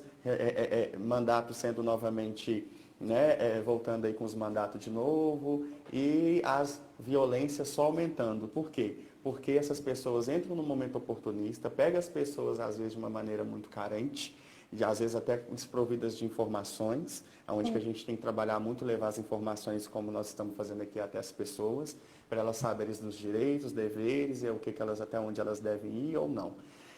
mandato sendo novamente, né, voltando aí com os mandatos de novo e as violências só aumentando. Por quê? Porque essas pessoas entram no momento oportunista, pegam as pessoas às vezes de uma maneira muito carente, e às vezes até desprovidas de informações, onde que a gente tem que trabalhar muito, levar as informações como nós estamos fazendo aqui até as pessoas, para elas saberem dos direitos, deveres e até onde elas devem ir ou não.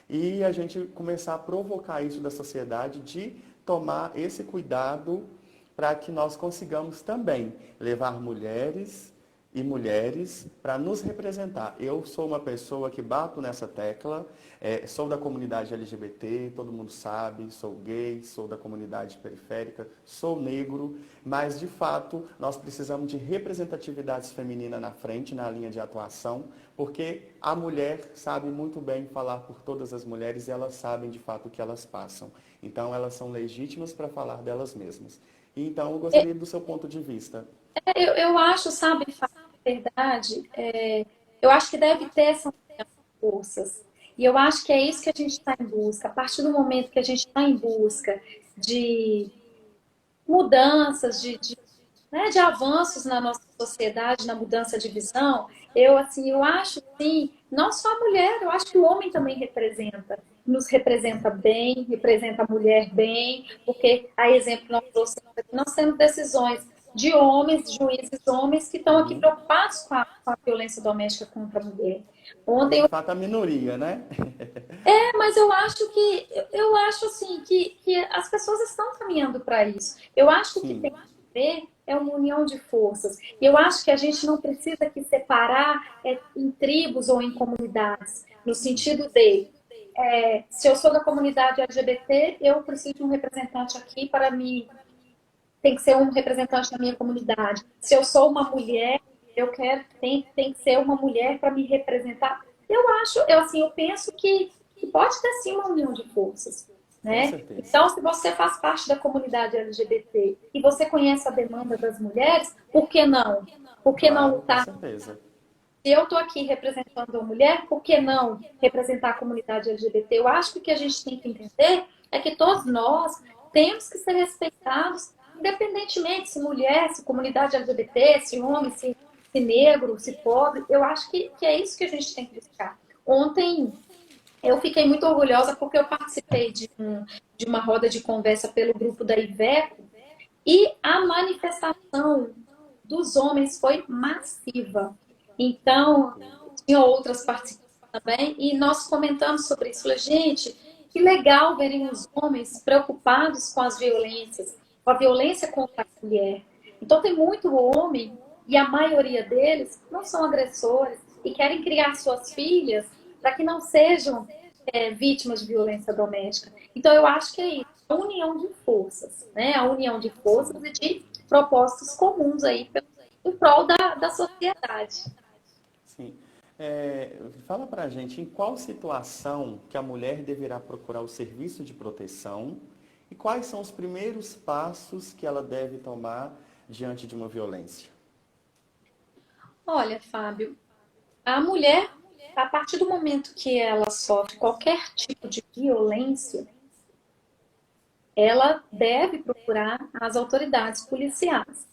E a gente começar a provocar isso da sociedade de tomar esse cuidado para que nós consigamos também levar mulheres e mulheres para nos representar. Eu sou uma pessoa que bato nessa tecla, sou da comunidade LGBT, todo mundo sabe, sou gay, sou da comunidade periférica, sou negro, mas de fato nós precisamos de representatividade feminina na frente, na linha de atuação, porque a mulher sabe muito bem falar por todas as mulheres e elas sabem de fato o que elas passam. Então elas são legítimas para falar delas mesmas. Então eu gostaria do seu ponto de vista. Eu acho, sabe, Fábio, na verdade, eu acho que deve ter essa união de forças. E eu acho que é isso que a gente está em busca. A partir do momento que a gente está em busca de mudanças, né, de avanços na nossa sociedade, na mudança de visão, eu acho sim, não só a mulher, eu acho que o homem também nos representa bem, representa a mulher bem, porque, a exemplo, nós temos decisões de homens, juízes homens, que estão aqui Uhum. preocupados com a violência doméstica contra a mulher. E é Ontem de fato a minoria, né? mas eu acho assim que as pessoas estão caminhando para isso. Eu acho que o que tem Sim, que ter é uma união de forças. E eu acho que a gente não precisa que separar em tribos ou em comunidades, no sentido de se eu sou da comunidade LGBT, eu preciso de um representante aqui para mim. Tem que ser um representante da minha comunidade. Se eu sou uma mulher, tem que ser uma mulher para me representar. Eu penso que pode ter sim uma união de forças, com né? certeza. Então, se você faz parte da comunidade LGBT e você conhece a demanda das mulheres, por que não? Por que não Claro, com lutar? certeza. Se eu estou aqui representando a mulher, por que não representar a comunidade LGBT? Eu acho que o que a gente tem que entender é que todos nós temos que ser respeitados, independentemente se mulher, se comunidade LGBT, se homem, se negro, se pobre. Eu acho que é isso que a gente tem que buscar. Ontem eu fiquei muito orgulhosa porque eu participei de uma roda de conversa pelo grupo da Iveco e a manifestação dos homens foi massiva. Então, tinha outras participantes também, e nós comentamos sobre isso. Falei, gente, que legal verem os homens preocupados com a violência contra a mulher. Então, tem muito homem, e a maioria deles não são agressores, e querem criar suas filhas para que não sejam vítimas de violência doméstica. Então, eu acho que é isso, a união de forças, né? A união de forças Sim. e de propósitos comuns aí em prol da sociedade. Sim. Fala pra gente em qual situação que a mulher deverá procurar o serviço de proteção e quais são os primeiros passos que ela deve tomar diante de uma violência. Olha, Fábio, a mulher, a partir do momento que ela sofre qualquer tipo de violência, ela deve procurar as autoridades policiais.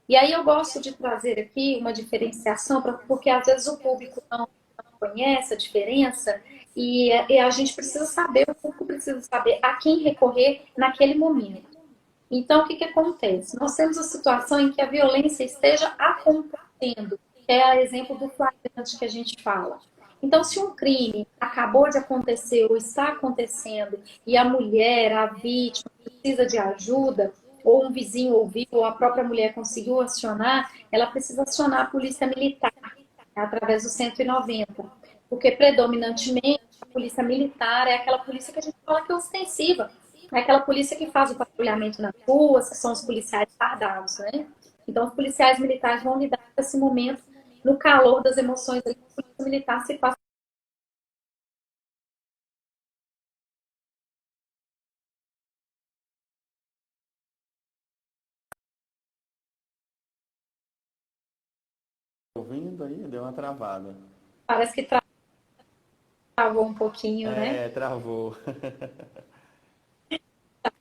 E aí eu gosto de trazer aqui uma diferenciação, porque às vezes o público não conhece a diferença e a gente precisa saber, o público precisa saber a quem recorrer naquele momento. Então, o que acontece? Nós temos a situação em que a violência esteja acontecendo, que é o exemplo do flagrante que a gente fala. Então, se um crime acabou de acontecer ou está acontecendo e a mulher, a vítima, precisa de ajuda, ou um vizinho ouviu, ou a própria mulher conseguiu acionar, ela precisa acionar a polícia militar através do 190. Porque predominantemente a polícia militar é aquela polícia que a gente fala que é ostensiva. É aquela polícia que faz o patrulhamento nas ruas, que são os policiais fardados, né? Então, os policiais militares vão lidar com esse momento no calor das emoções. A polícia militar se passa. Ouvindo aí, deu uma travada. Parece que travou um pouquinho, né? Travou.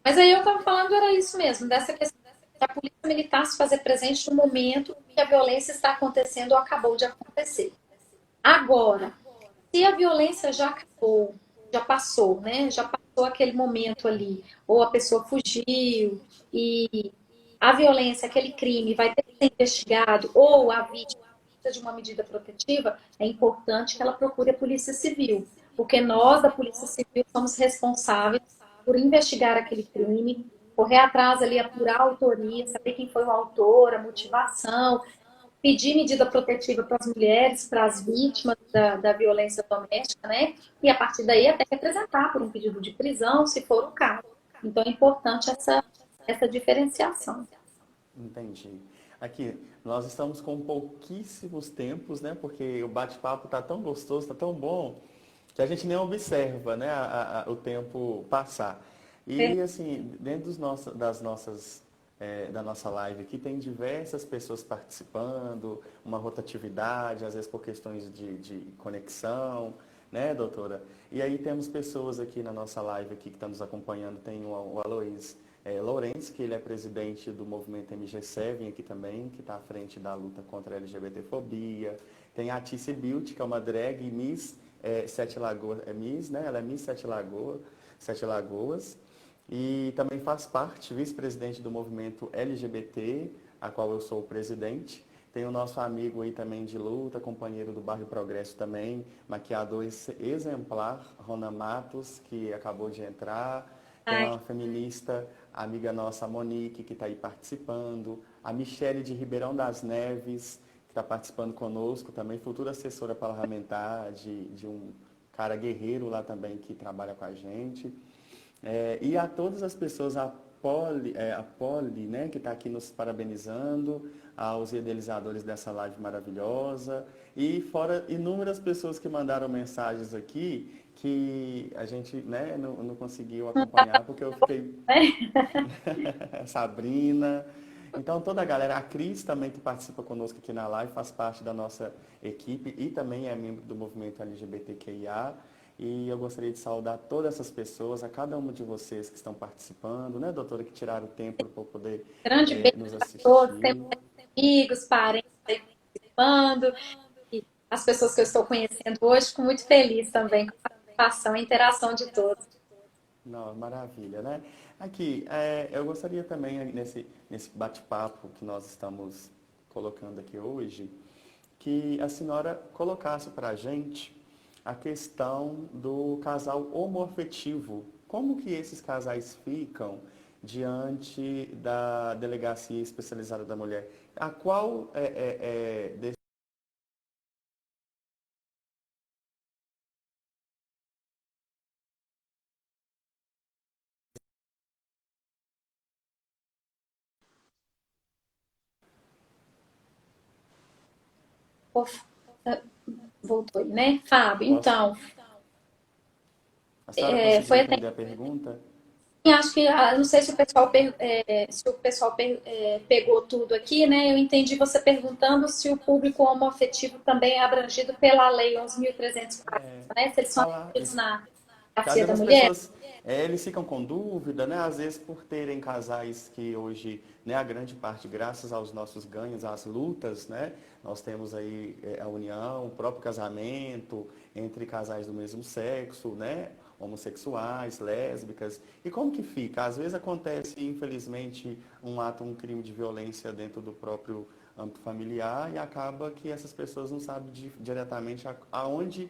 Mas aí eu estava falando, era isso mesmo, dessa questão da polícia militar se fazer presente no momento que a violência está acontecendo ou acabou de acontecer. Agora, se a violência já acabou, já passou, né? Já passou aquele momento ali, ou a pessoa fugiu e a violência, aquele crime vai ter que ser investigado, ou a vítima precisa de uma medida protetiva, é importante que ela procure a Polícia Civil, porque nós da Polícia Civil somos responsáveis por investigar aquele crime, correr atrás ali, apurar a autoria, saber quem foi o autor, a motivação, pedir medida protetiva para as mulheres, para as vítimas da violência doméstica, né? E a partir daí até representar por um pedido de prisão, se for o caso. Então é importante essa diferenciação. Entendi. Aqui, nós estamos com pouquíssimos tempos, né? Porque o bate-papo está tão gostoso, está tão bom, que a gente nem observa, né, o tempo passar. E assim, dentro das nossas, da nossa live aqui, tem diversas pessoas participando, uma rotatividade, às vezes por questões de conexão, né, doutora? E aí temos pessoas aqui na nossa live aqui que estão nos acompanhando, tem o Aloís Lourenço, que ele é presidente do movimento MG7 aqui também, que está à frente da luta contra a LGBTfobia. Tem a Tice Beauty, que é uma drag Miss Sete Lagoas, Miss, né? Ela é Miss Sete Lagoas. E também faz parte, vice-presidente do movimento LGBT, a qual eu sou o presidente. Tem o nosso amigo aí também de luta, companheiro do Bairro Progresso também, maquiador exemplar, Rona Matos, que acabou de entrar. Tem Ai, uma feminista, amiga nossa, a Monique, que está aí participando. A Michele de Ribeirão das Neves, que está participando conosco também, futura assessora parlamentar de um cara guerreiro lá também que trabalha com a gente. E a todas as pessoas, a Poli, né, que está aqui nos parabenizando, aos idealizadores dessa live maravilhosa, e fora inúmeras pessoas que mandaram mensagens aqui, que a gente, né, não conseguiu acompanhar, porque eu fiquei... Sabrina. Então, toda a galera, a Cris também que participa conosco aqui na live, faz parte da nossa equipe e também é membro do movimento LGBTQIA. E eu gostaria de saudar todas essas pessoas, a cada uma de vocês que estão participando, né, doutora, que tiraram o tempo para poder grande beijo nos a todos, assistir. temos amigos, parentes aí participando, e as pessoas que eu estou conhecendo hoje, fico muito feliz também com a participação e interação de todos. Não, maravilha, né? Aqui, eu gostaria também, nesse bate-papo que nós estamos colocando aqui hoje, que a senhora colocasse para a gente a questão do casal homoafetivo. Como que esses casais ficam diante da Delegacia Especializada da Mulher? A qual Ô, voltou aí, né? Fábio, Posso? então, A senhora conseguiu foi até. entender a pergunta? Acho que, não sei se o pessoal, pegou tudo aqui, né? Eu entendi você perguntando se o público homoafetivo também é abrangido pela Lei 11.340, né? Se eles são Falar, atendidos na que às Delegacia vezes da as Mulher. pessoas eles ficam com dúvida, né? Às vezes por terem casais que hoje, né, a grande parte, graças aos nossos ganhos, às lutas, né? Nós temos aí a união, o próprio casamento entre casais do mesmo sexo, né? Homossexuais, lésbicas. E como que fica? Às vezes acontece, infelizmente, um crime de violência dentro do próprio âmbito familiar e acaba que essas pessoas não sabem diretamente aonde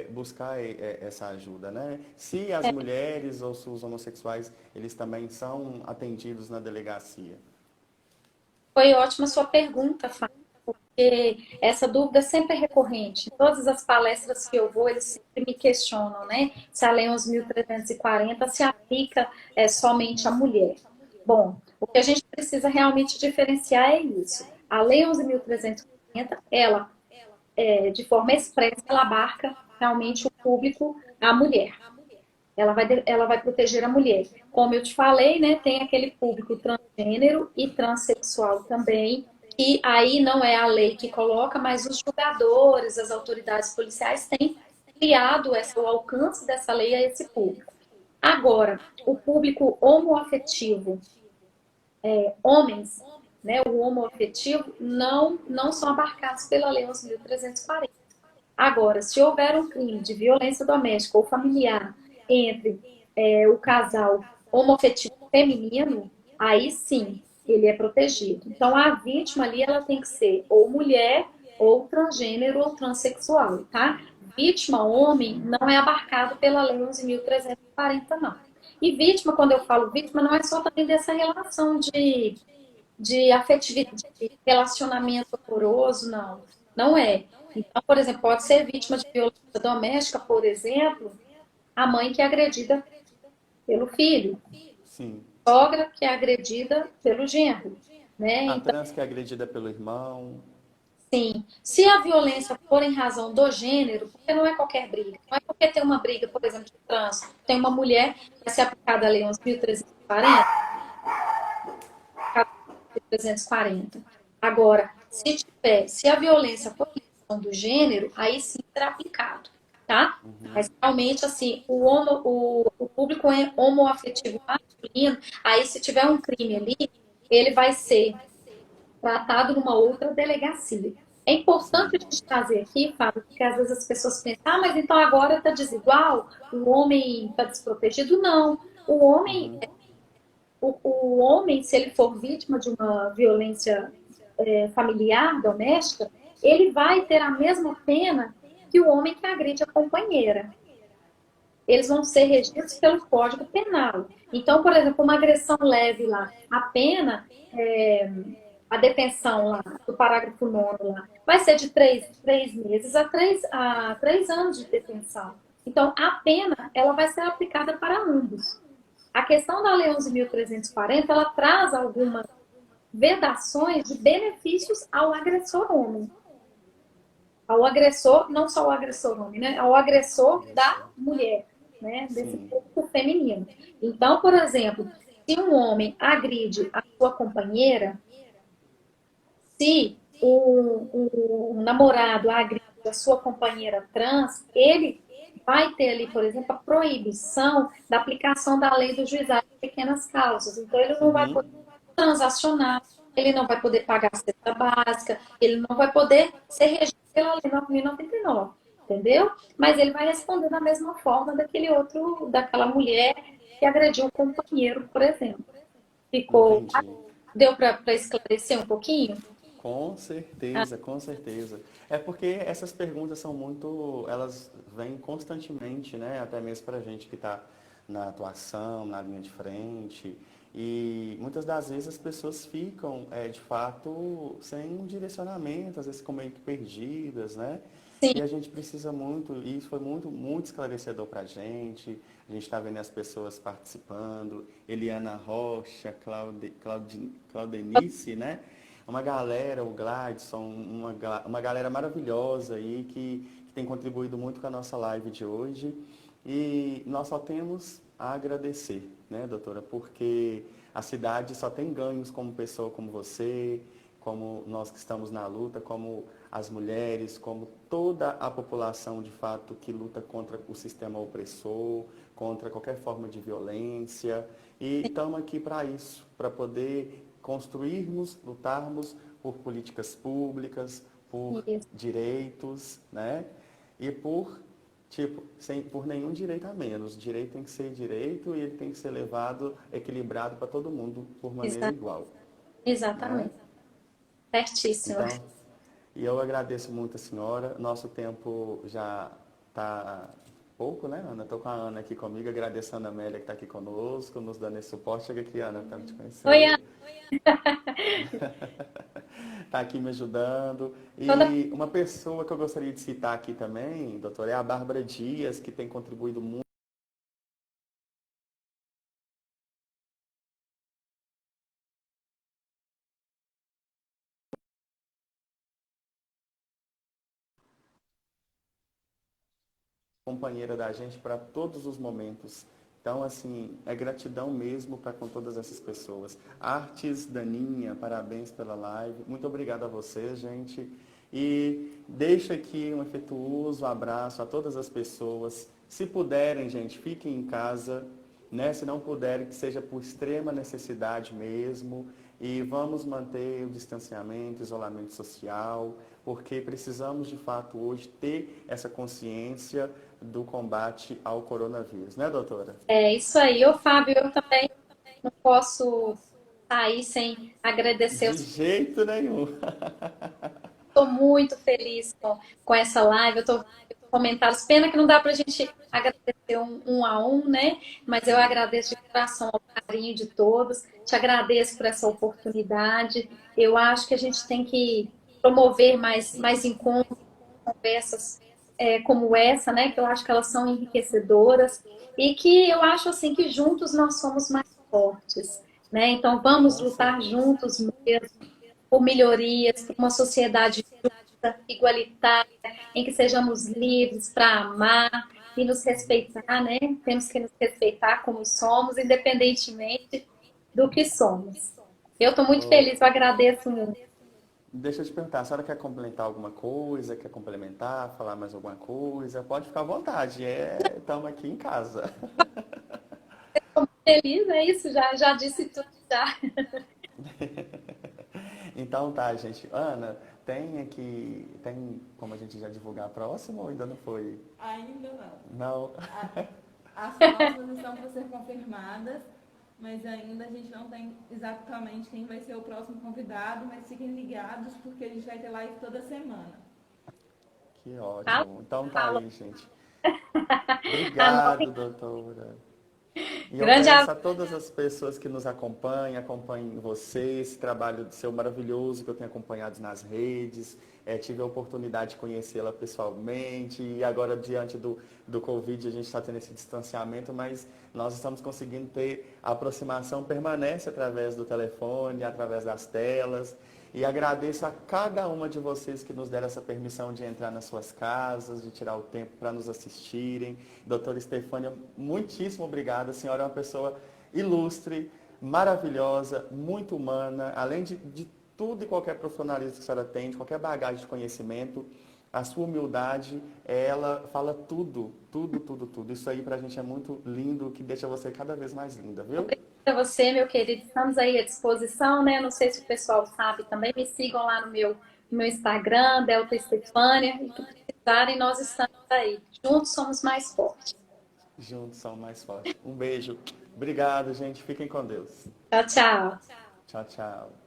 buscar essa ajuda, né? Se as mulheres ou se os homossexuais, eles também são atendidos na delegacia. Foi ótima sua pergunta, Fábio, porque essa dúvida sempre é recorrente. Em todas as palestras que eu vou, eles sempre me questionam, né? Se a Lei 11.340 se aplica somente à mulher. Bom, o que a gente precisa realmente diferenciar é isso. A Lei 11.340, ela, de forma expressa, ela abarca realmente o público, a mulher. Ela vai proteger a mulher. Como eu te falei, né, tem aquele público transgênero e transexual também, e aí não é a lei que coloca, mas os julgadores, as autoridades policiais têm criado o alcance dessa lei a esse público. Agora, o público homoafetivo, homens, né, o homoafetivo, não são abarcados pela Lei 11.340. Agora, se houver um crime de violência doméstica ou familiar entre o casal homoafetivo feminino, aí sim ele é protegido. Então, a vítima ali ela tem que ser ou mulher, ou transgênero, ou transexual, tá? Vítima homem não é abarcado pela Lei 11.340, não. E vítima, quando eu falo vítima, não é só também dessa relação de afetividade, de relacionamento amoroso, não. Não é. Então, por exemplo, pode ser vítima de violência doméstica, por exemplo, a mãe que é agredida pelo filho, Sim. sogra que é agredida pelo genro, né? A Então, trans que é agredida pelo irmão. sim, se a violência for em razão do gênero, porque não é qualquer briga, não é porque tem uma briga, por exemplo, de trânsito, tem uma mulher que vai ser aplicada a Lei 11.340, 340. Agora, se a violência for em razão do gênero, aí sim será aplicado, tá? Mas realmente, assim, o público é homoafetivo masculino, aí se tiver um crime ali, ele vai ser tratado numa outra delegacia. É importante a Sim. gente trazer aqui, Fábio, porque às vezes as pessoas pensam, mas então agora está desigual, o homem está desprotegido. Não, o homem Uhum. o homem, se ele for vítima de uma violência familiar, doméstica, ele vai ter a mesma pena que o homem que agride a companheira. Eles vão ser regidos pelo Código Penal. Então, por exemplo, uma agressão leve lá, a pena, a detenção lá, do parágrafo 9º lá, vai ser de 3 meses a 3 anos de detenção. Então, a pena, ela vai ser aplicada para ambos. A questão da Lei 11.340, ela traz algumas vedações de benefícios ao agressor homem. Ao agressor, não só ao agressor homem, né? Ao agressor da mulher, né? Desse Sim. corpo feminino. Então, por exemplo, se um homem agride a sua companheira, se o namorado agride a sua companheira trans, ele vai ter ali, por exemplo, a proibição da aplicação da lei do juizado de pequenas causas. Então, ele não vai poder Uhum. transacionar, ele não vai poder pagar a cesta básica, ele não vai poder ser regido pela lei 9.099, entendeu? Mas ele vai responder da mesma forma daquela mulher que agrediu o companheiro, por exemplo. Ficou, Entendi. deu para esclarecer um pouquinho? Com certeza, com certeza. É porque essas perguntas são muito, elas vêm constantemente, né? Até mesmo para a gente que está na atuação, na linha de frente. E muitas das vezes as pessoas ficam, de fato, sem um direcionamento, às vezes ficam meio que perdidas, né? Sim. E a gente precisa muito, e isso foi muito, muito esclarecedor para a gente. A gente está vendo as pessoas participando. Eliana Rocha, Claudenice, né? uma galera, o Gladson, uma galera maravilhosa aí que tem contribuído muito com a nossa live de hoje. E nós só temos a agradecer, né, doutora? Porque a cidade só tem ganhos como pessoa como você, como nós que estamos na luta, como as mulheres, como toda a população de fato que luta contra o sistema opressor, contra qualquer forma de violência. E estamos aqui para isso, para poder construirmos, lutarmos por políticas públicas, por Isso. direitos, né? E por nenhum direito a menos. Direito tem que ser direito e ele tem que ser levado, equilibrado para todo mundo por maneira Exa- igual, né? Exatamente. Certíssimo. Então, e eu agradeço muito a senhora. Nosso tempo já está pouco, né, Ana? Estou com a Ana aqui comigo. Agradeço a Ana Amélia que está aqui conosco, nos dando esse suporte. Chega aqui, Ana, para te Oi, Ana. conhecer. Está aqui me ajudando. Toda... E uma pessoa que eu gostaria de citar aqui também, doutor, é a Bárbara Dias, que tem contribuído muito companheira da gente para todos os momentos. Então, assim, é gratidão mesmo para com todas essas pessoas. Artes, Daninha, parabéns pela live. Muito obrigado a você, gente. E deixo aqui um afetuoso abraço a todas as pessoas. Se puderem, gente, fiquem em casa, né? Se não puderem, que seja por extrema necessidade mesmo. E vamos manter o distanciamento, isolamento social, porque precisamos, de fato, hoje ter essa consciência do combate ao coronavírus, né, doutora? É isso aí. Ô, Fábio, eu também não posso sair sem agradecer. De jeito nenhum. Estou muito feliz com essa live. Eu estou comentários. Pena que não dá para a gente agradecer um a um, né? Mas eu agradeço de coração ao carinho de todos. Te agradeço por essa oportunidade. Eu acho que a gente tem que promover mais encontros, conversas como essa, né? Que eu acho que elas são enriquecedoras e que eu acho assim que juntos nós somos mais fortes, né? Então vamos Com lutar certeza. juntos mesmo por melhorias, por uma sociedade justa, igualitária, em que sejamos livres para amar e nos respeitar, né? Temos que nos respeitar como somos, independentemente do que somos. Eu estou muito Ô, feliz, eu agradeço muito. deixa eu te perguntar, a senhora quer complementar alguma coisa? Quer complementar, falar mais alguma coisa? Pode ficar à vontade, estamos aqui em casa. Feliz, é isso, já disse tudo já. Então tá, gente. Ana, tem como a gente já divulgar a próxima ou ainda não foi? Ainda não. Não? As próximas estão para ser confirmadas, mas ainda a gente não tem exatamente quem vai ser o próximo convidado, mas fiquem ligados porque a gente vai ter live toda semana. Que Fala, ótimo. Então tá fala. aí, gente. Anotem. Obrigado, doutora. E eu Grande peço abraço. a todas as pessoas que nos acompanhem você, esse trabalho seu maravilhoso que eu tenho acompanhado nas redes. Tive a oportunidade de conhecê-la pessoalmente e agora, diante do Covid, a gente está tendo esse distanciamento, mas nós estamos conseguindo ter a aproximação, permanece através do telefone, através das telas. E agradeço a cada uma de vocês que nos deram essa permissão de entrar nas suas casas, de tirar o tempo para nos assistirem. Doutora Estefânia, muitíssimo obrigada. A senhora é uma pessoa ilustre, maravilhosa, muito humana. Além de tudo e qualquer profissionalismo que a senhora tem, de qualquer bagagem de conhecimento, a sua humildade, ela fala tudo, tudo, tudo, tudo. Isso aí pra gente é muito lindo, que deixa você cada vez mais linda, viu? Para você, meu querido. Estamos aí à disposição, né? Não sei se o pessoal sabe também. Me sigam lá no meu Instagram, Delta Estefânia. E que precisarem, nós estamos aí. Juntos somos mais fortes. Juntos são mais fortes. Um beijo. Obrigado, gente. Fiquem com Deus. Tchau, tchau. Tchau, tchau.